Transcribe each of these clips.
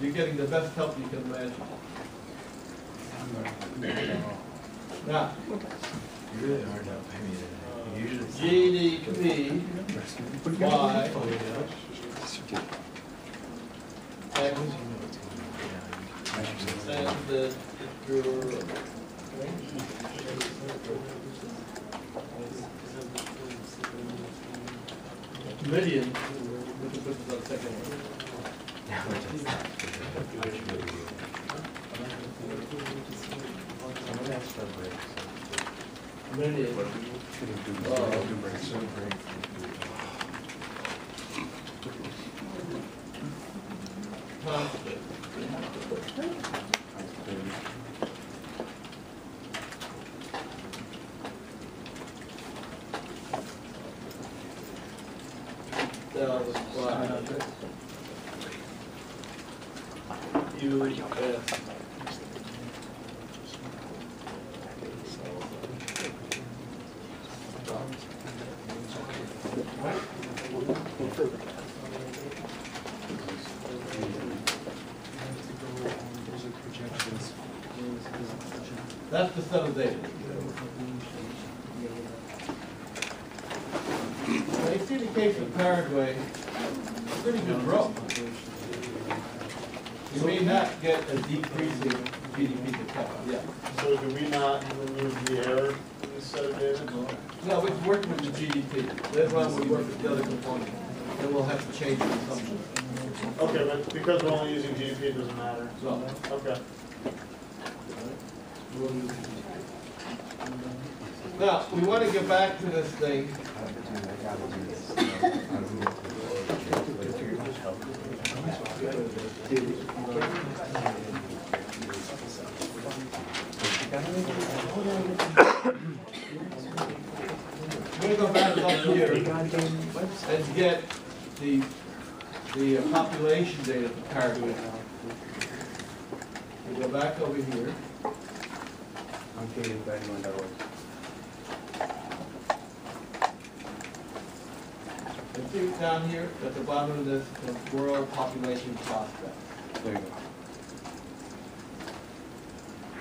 You're getting the best help you can imagine. Now, Really hard to help. I mean, usually GDP by X standard million, we can put this on second one. Million. Constant. That's the set of data. Now you see the case of Paraguay, pretty good growth. You may not get a decreasing GDP per capita. Yeah. So do we not remove the error in this set of data? No, we work with the GDP. That's why we work with the other component. Then we'll have to change the assumption. Okay, but because we're only using GDP, it doesn't matter. So, Okay. now, we want to get back to this thing. We're going to go back up here and get the population data for Paraguay. We go back over here. And see down here at the bottom of this, the world population prospect. There you go.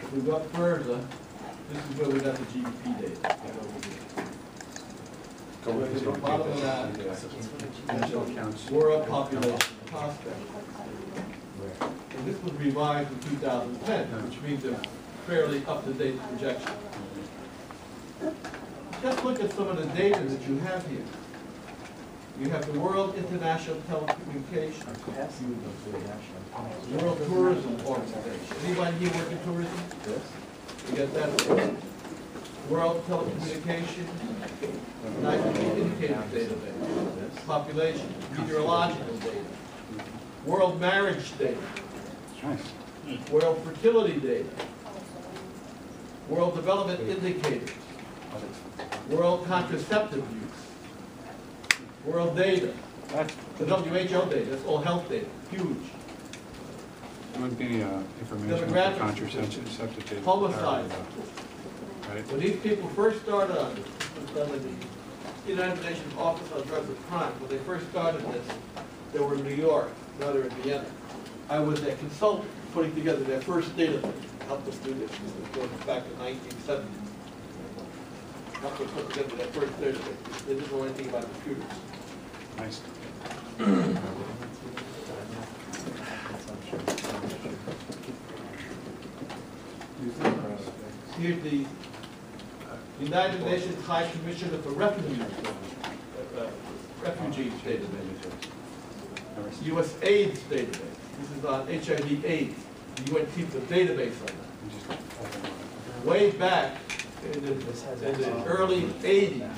If we go up further, this is where we got the GDP data. Right over here. So at the bottom of that, world population prospect. And this was revised in 2010, which means a fairly up-to-date projection. Just look at some of the data that you have here. You have the World International Telecommunication, World Tourism Organization. Anybody here work in tourism? Yes. You got that? World Telecommunication, Nitrogen Indicator Database, population, meteorological data, world marriage data, world fertility data, world development indicators, world contraceptive use, world data, the WHO data, that's all health data, huge. There would be information for Demographics, contraceptive. homicide. Right. When these people first started on this, the United Nations Office on Drugs and Crime, when they first started this, they were in New York, now they're in Vienna. I was their consultant putting together their first database. Helped us do this. This was going back in 1970. Helped them put together their first database. They didn't know anything about computers. Nice. Here's the United Nations High Commissioner for Refugees database. U.S. AIDS database. This is on HIV/AIDS. The UN keeps a database on that. Way back in the early 80s,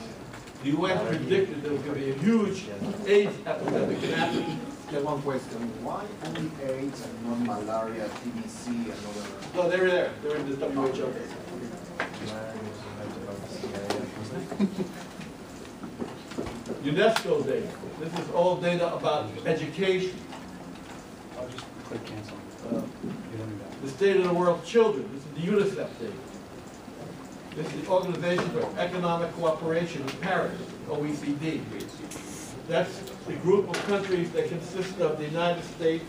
the UN predicted there was going to be a huge AIDS epidemic in Africa. Just one question. Why only AIDS and not malaria, TBC, and other? No, they're there. They're in the WHO. UNESCO data. This is all data about education. I'll just click cancel. The State of the World Children. This is the UNICEF data. This is the Organization for Economic Cooperation in Paris, OECD. That's the group of countries that consist of the United States,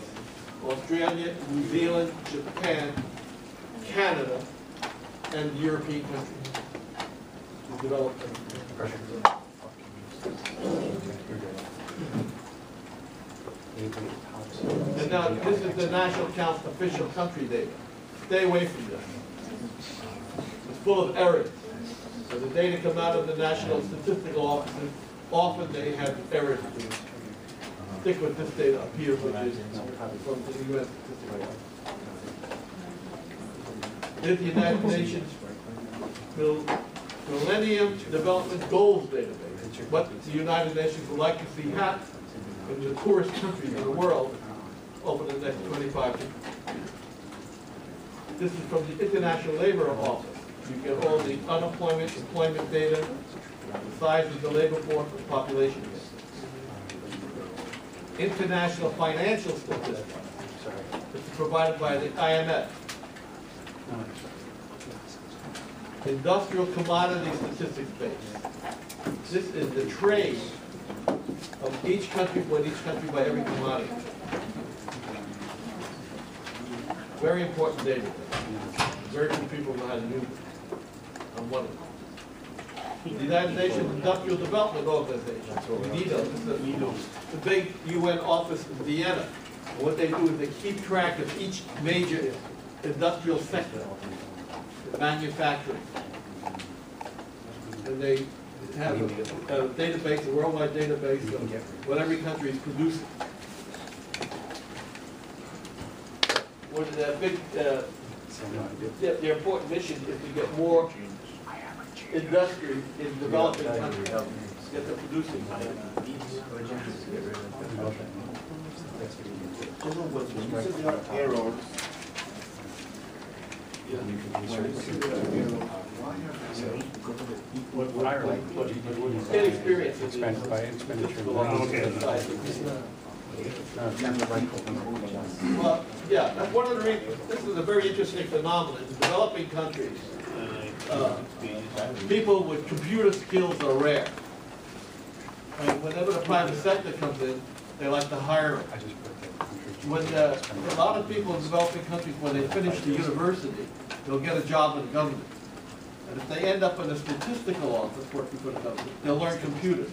Australia, New Zealand, Japan, Canada, and European countries. The developed countries. And now, this is the National Count's official country data. Stay away from this. It's full of errors. So the data come out of the National Statistical Offices. Often they have errors. Stick with this data up here, which is from the U.S. Statistical Office. Here's the United Nations Millennium Development Goals database. What the United Nations would like to see happen in the poorest countries in the world over the next 25 years. This is from the International Labor Office. You get all the unemployment, employment data, the size of the labor force, and population data. International financial statistics. This is provided by the IMF. Industrial commodity statistics base. This is the trade of each country with each country by every commodity. Very important data. Very few people know how to use it. I'm one of them. The United Nations Industrial Development Organization, UNIDO, this is the big UN office in Vienna. And what they do is they keep track of each major industrial sector, manufacturing. And they have a database, a worldwide database of what every country is producing. One of their big, their important mission is to get more industry in developing countries, get them producing. Errors. What Ireland? Get experience in Spent by expenditure. Well, yeah, that's one of the reasons. This is a very interesting phenomenon. In developing countries, people with computer skills are rare. And whenever the private sector comes in, they like to hire them. When a lot of people in developing countries, when they finish the university, they'll get a job in the government. And if they end up in a statistical office working for the government, they'll learn computers.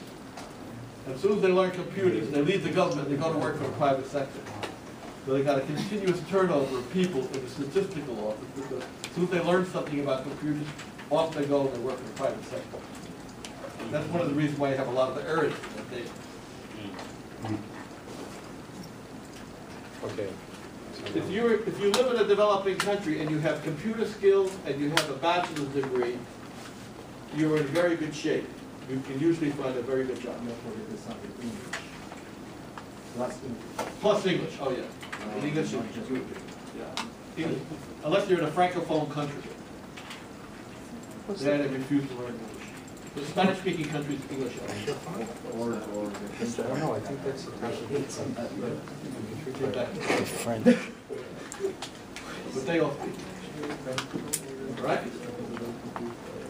And as soon as they learn computers, they leave the government, they go to work for the private sector. So they got a continuous turnover of people in the statistical office because as soon as they learn something about computers, off they go and they work for the private sector. And that's one of the reasons why you have a lot of the errors in that data. Okay. If you live in a developing country and you have computer skills and you have a bachelor's degree, you're in very good shape. You can usually find a very good job. Plus English, oh yeah. In English, yeah. Unless you're in a francophone country. Then they refuse to learn English. The Spanish-speaking countries, English. I don't know, I think that's French. But they all speak. Right?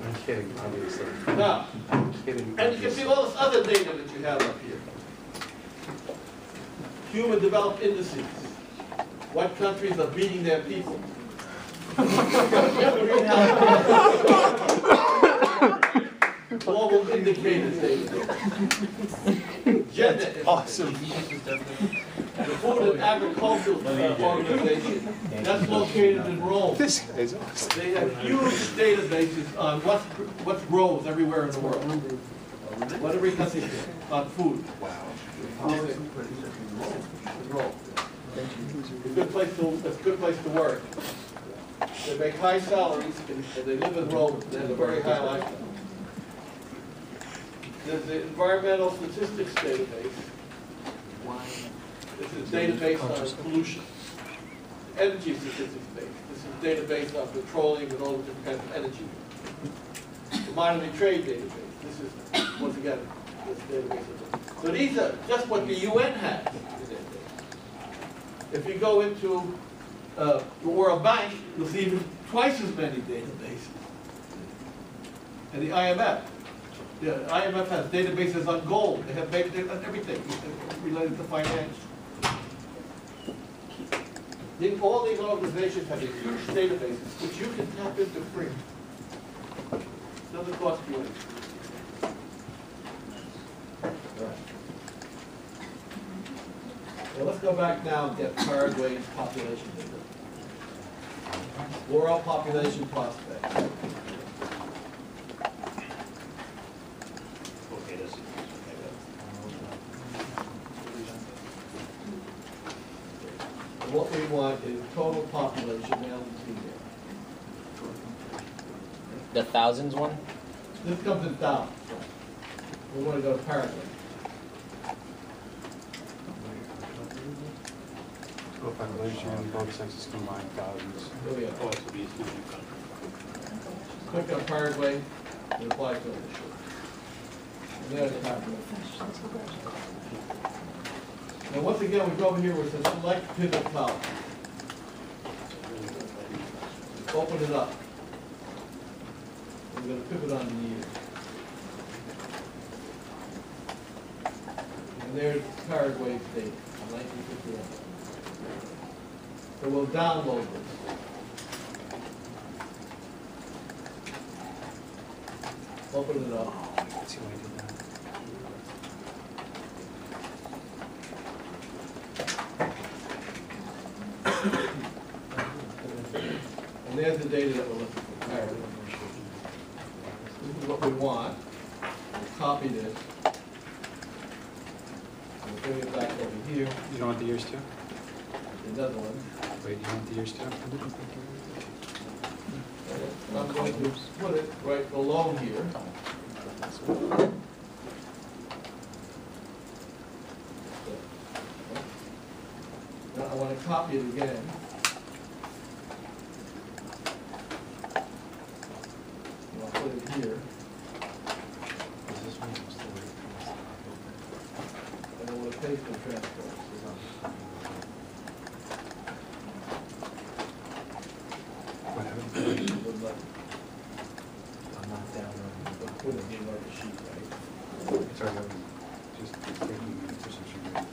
I'm kidding, obviously. Now, I'm kidding. and you can see all this other data that you have up here. Human developed indices. What countries are beating their people? Global indicators data. Gender. Awesome. The Food and Agricultural Organization. That's located in Rome. This guy's awesome. They have huge databases on what grows everywhere in the world. What every country on food. Wow. Rome. It's a good place to work. They make high salaries and they live in Rome. They have a very high lifestyle. There's the Environmental Statistics Database. This is a database on pollution. Energy Statistics Base. This is a database on petroleum and all the different kinds of energy. Commodity Trade Database. This is, once again, this database. So these are just what the UN has. If you go into the World Bank, you'll see even twice as many databases. And the IMF. The IMF has databases on gold. They have databases on everything related to finance. All these organizations have a huge database which you can tap into free. Doesn't cost you anything. All right. Well, let's go back now and get Paraguay's population data. World population prospect. And what we want is total population, male and female. The thousands one? This comes in thousands. We want to go to Paraguay. Total population, both sexes combined, thousands. Here we go. Click on Paraguay, and apply to it. And there's Paraguay. Now, once again, we go over here where it says select pivot column. Open it up. We're going to pivot on the year. And there's Paraguay's date, 1951. So we'll download this. Open it up. Let's see why I did that. And there's the data that we're looking for. This is what we want. We'll copy this. We'll bring it back over here. You don't want the years too? Another one. Wait, you want the years too? I'm going to put it right below here. Now I want to copy it again. And I'll put it here. And I want to paste the transport. I'm not down But put it in like a sheet, right? Sorry, that was just taking the efficiency rate.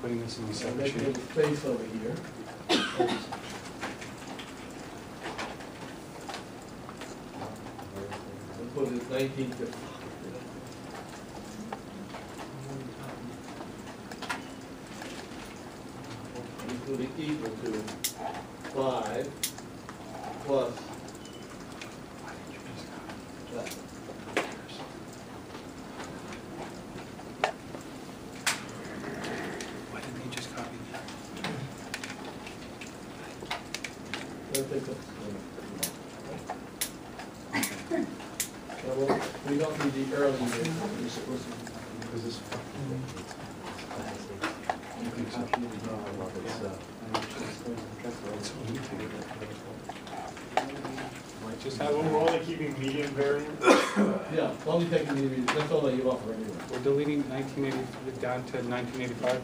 Putting this in the So separate make sheet. a space over here. And put it 1950. Including equal to 5 plus that. Why didn't they just copy that? Let's take this. Now, we don't need the early years. Because this just have We're only keeping median variance. Yeah, only taking the, that's all that you offer anyway. we're deleting 1980 down to 1985.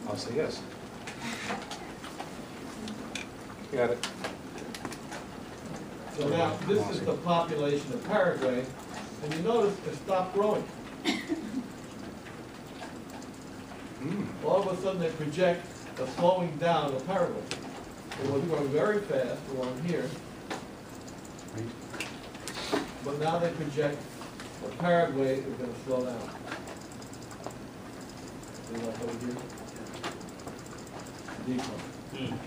I'll say yes. Got it. So now, this is the population of Paraguay, and you notice it stopped growing. All of a sudden, they project a slowing down of Paraguay. It was growing very fast along here, but now they project that Paraguay is going to slow down. See like over here? Decline.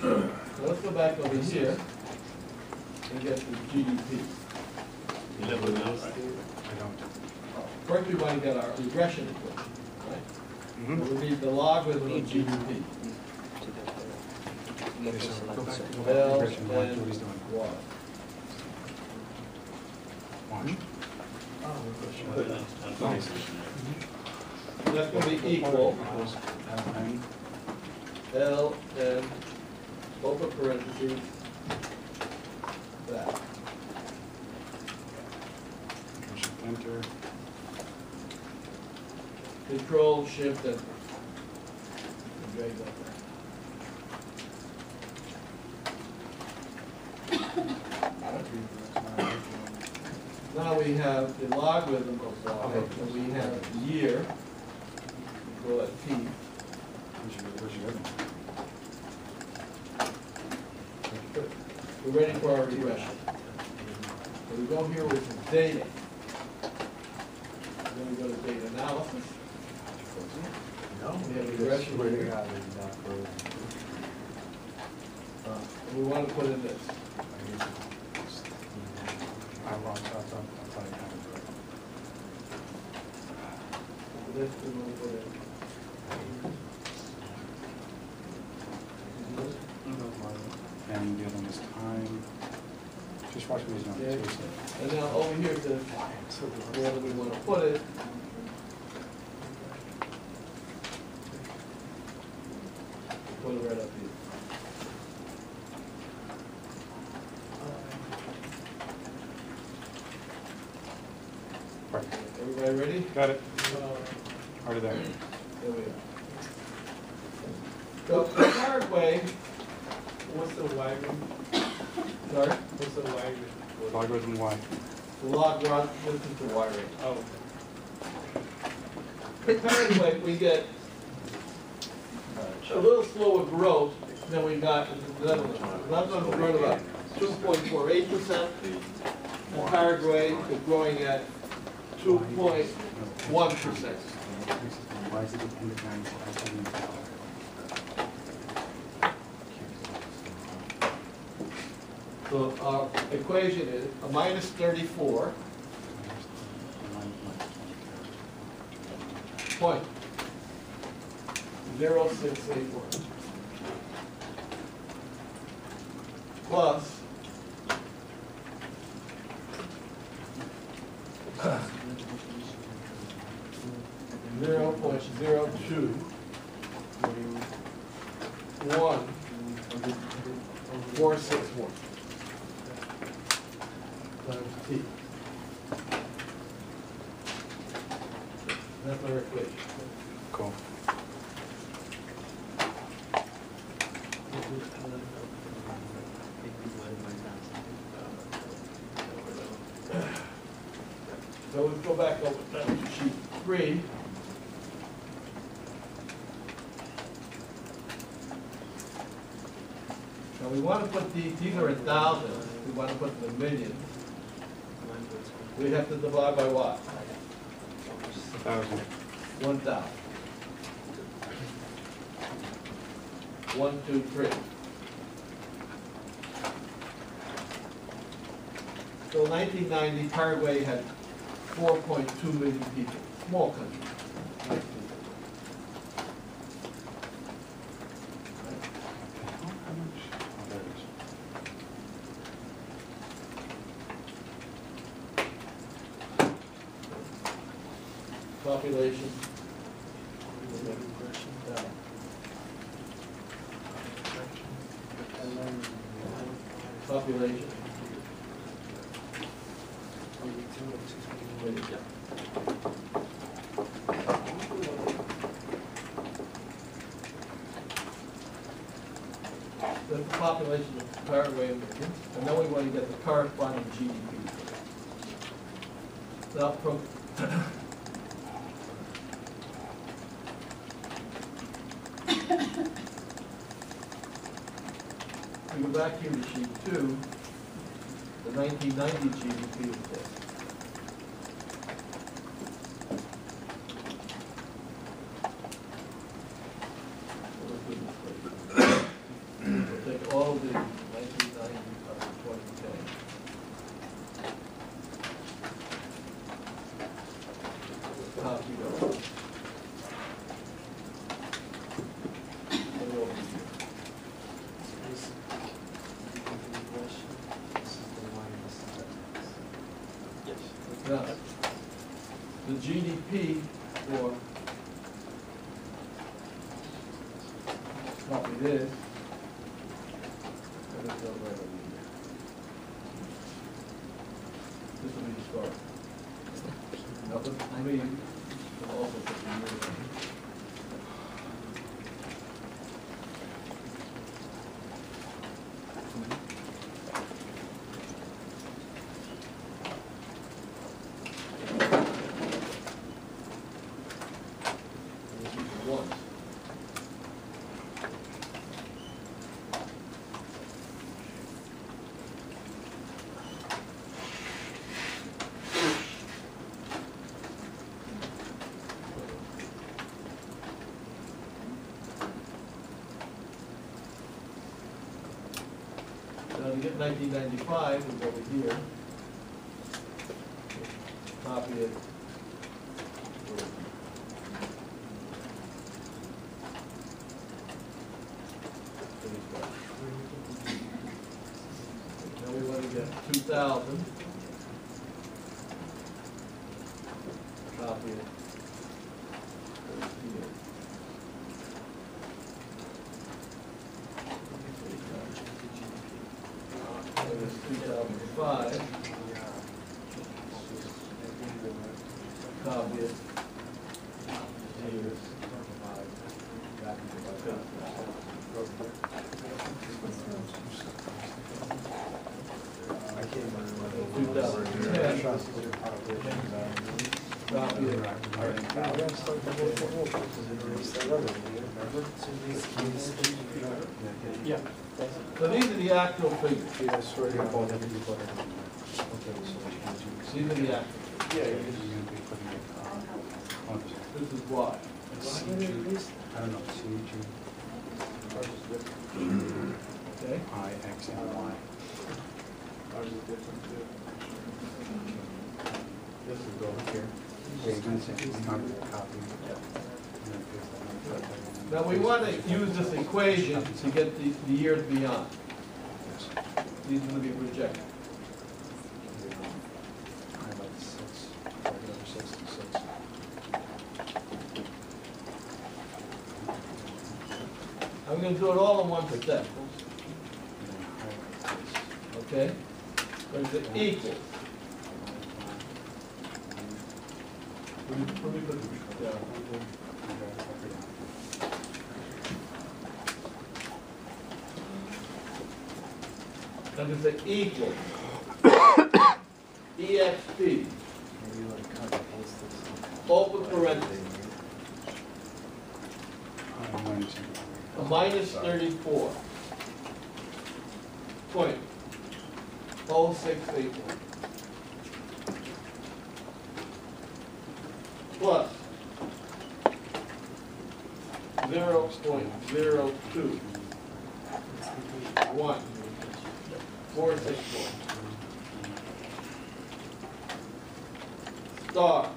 So let's go back over here and get the GDP. I don't. First, we want to get our regression equation, right? Mhm. So we need the logarithm of GDP. Okay, so go back to L regression, watch what he's and doing. Y. Watch. Nice. That's going to be equal L and open parentheses that. Enter. Control Shift Enter. And drag that back. Now we have the logarithm of y, and we have year, we call it t. Where's your other? We're ready for our regression. So we go here with some data. Then we go to data analysis. No, We have regression here. And we want to put in this. I'll tell you how to do it. This we want to put in. And the other one is time. Just watch me on Okay. the And now over here to where we want to put it. Put it right up here. Right. Everybody ready? Got it. Already there. There we are. So Paraguay, What's the wiring? sorry, What's the wiring? Logarithm y. the log run, this is the wiring. Oh, In Paraguay, we get a little slower growth than we got in the Netherlands. The Netherlands is growing about 2.48%, and Paraguay is growing at 2.1%. Why is it dependent on So our equation is a minus 34 point 0681 plus 0.0021461 times t. That's our equation. Cool. So let's go back over to sheet 3. Now we want to put these are in thousands, we want to put them in millions. We have to divide by what? 1,000. 1,000. 1, 2, 3. So 1990, Paraguay had 4.2 million people, small country. Nice people. How much? Oh, there it is. Population. Population. Where did it go? That's the population of Paraguay, and then we want to get the corresponding GDP. Now, from we go back here to sheet 2, the 1990 GDP is this. We'll take all the 1990 up to 2010. Top you go. And over here. Now, the GDP for, copy this, and it's over right over here. This will be the start. Now, let me also put the year in. Now to get 1995, we go over here. Copy it. Now we want to get 2000. Copy it. Here. That is 2005. Copy it. Here. I can't remember. 2010. Copy it. Yeah. So these are the actual figures. These are the actual. Yeah, This is why. I don't know, Okay? I, X, and Y. ours is different too. This is over here. Copy. Now we want to use this equation to get the years beyond. These are going to be projected. Highlight 6, regular 66. I'm going to do it all in one step. Okay? But it's equal. Let me put it down. I'm going to say equal. EXP. Open parentheses. A minus 34. Point. 0.0681. Plus 0.02. 1. 464. Star.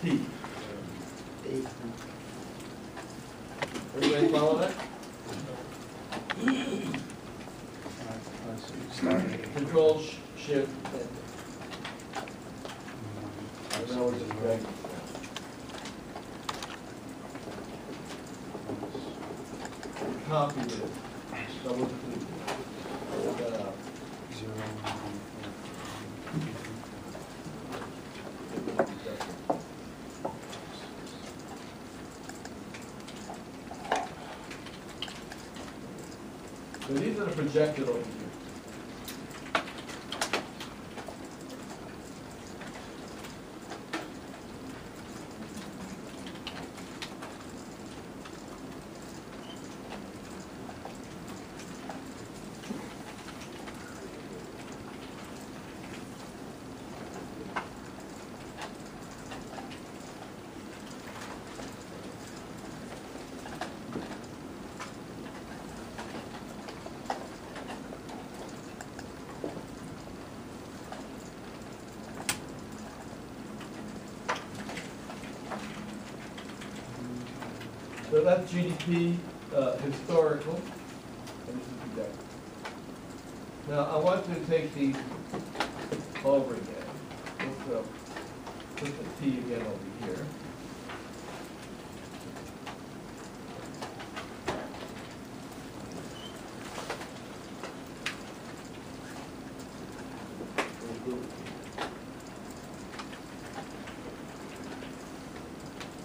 T. Everybody follow that? Control shift. I know it's a drag. Copy this. Double click. Pull that out. So these are the projected over here. So that's GDP historical, and this is projected. Now I want you to take these over again. Let's put the T again over here.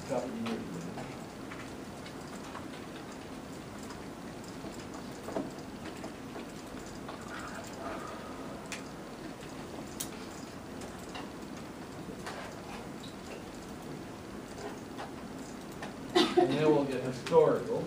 Copy the years. And then we'll get historical.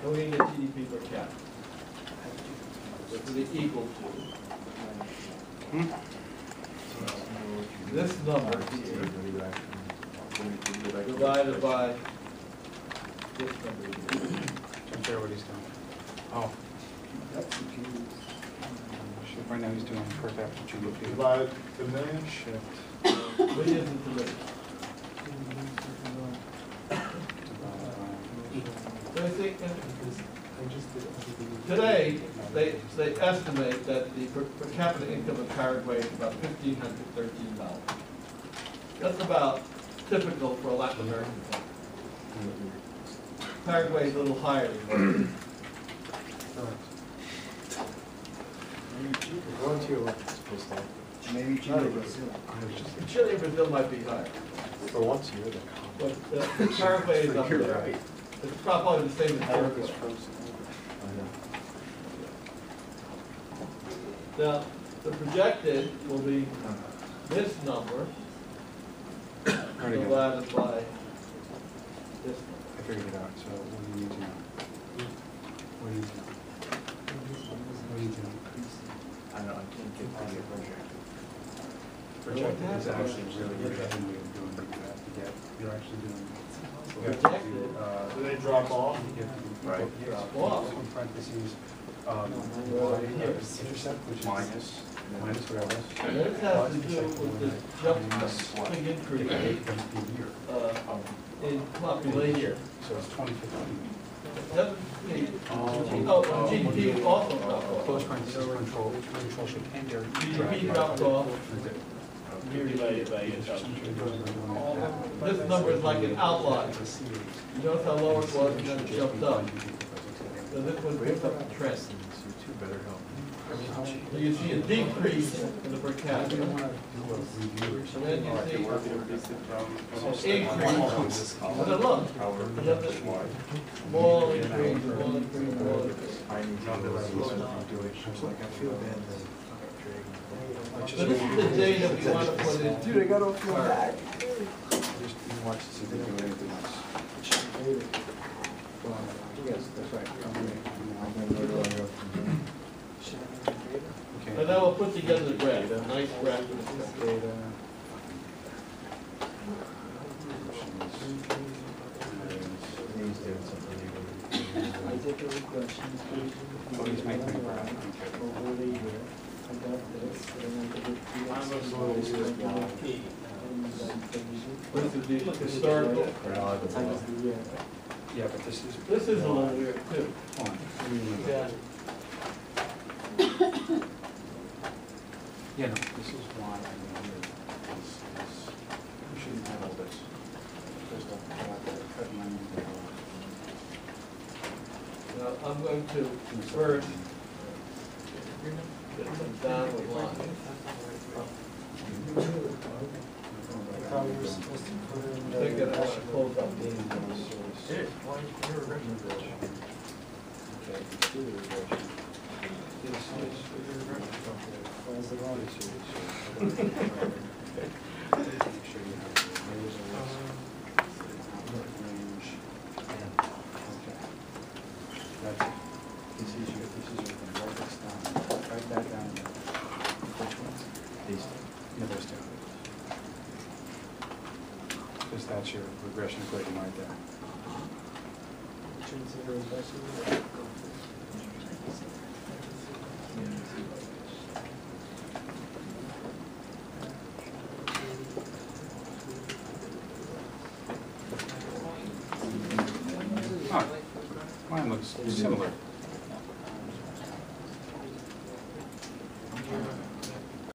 So we can get GDP per capita. to be equal to this number here divided by this number here. I'm sure what he's doing. Oh, shit, right now he's doing first after GDP. Divide the million? Shift. What is it to this? So I think, today, they estimate that the per capita income of Paraguay is about $1,513. That's about typical for a Latin American country. Paraguay is a little higher than Maybe Chile, Brazil. Chile and Brazil might be higher, For once a year, but Paraguay is up You're there. right. It's probably the same as Paraguay. Now, the projected will be this number divided by this number. I figured it out, so what do you need to know? What do you need to know? What do you need to know? I don't know, I can't get to the project. Projected is actually really interesting way of doing that. You're actually doing. You have to Projected. Do they drop off? You have to do Right. Drop off. in parentheses, intercept, which is minus whatever. And this has to do with the jump, big increase year. in population. So it's 2015. GDP also dropped off. Close parentheses, control should end there. GDP dropped off. This number is like an outlier. You notice how low it was and then it jumped up. So this one picks up the trend. Two better help. So you see a decrease in the per capita. And then you see an increase. And then look, you have this small increase, small increase, small increase. So this is the data we want to put in. Dude, I got off your back. Just watch to see if they do anything else. Yes, that's right. Okay. And now we'll put together the graph, a nice graph for this stuff. Data. He's doing something. Oh, he's making a graph. Okay. This is the historical. Yeah, but this is. This is a little weird too. Hold on. Yeah. Yeah, no, this is why I mean, we shouldn't have all this. There's the cut money. Now, I'm going to first get some downward lines. I'm thinking I want to close up the Because that's your regression equation right there. Oh, mine looks similar.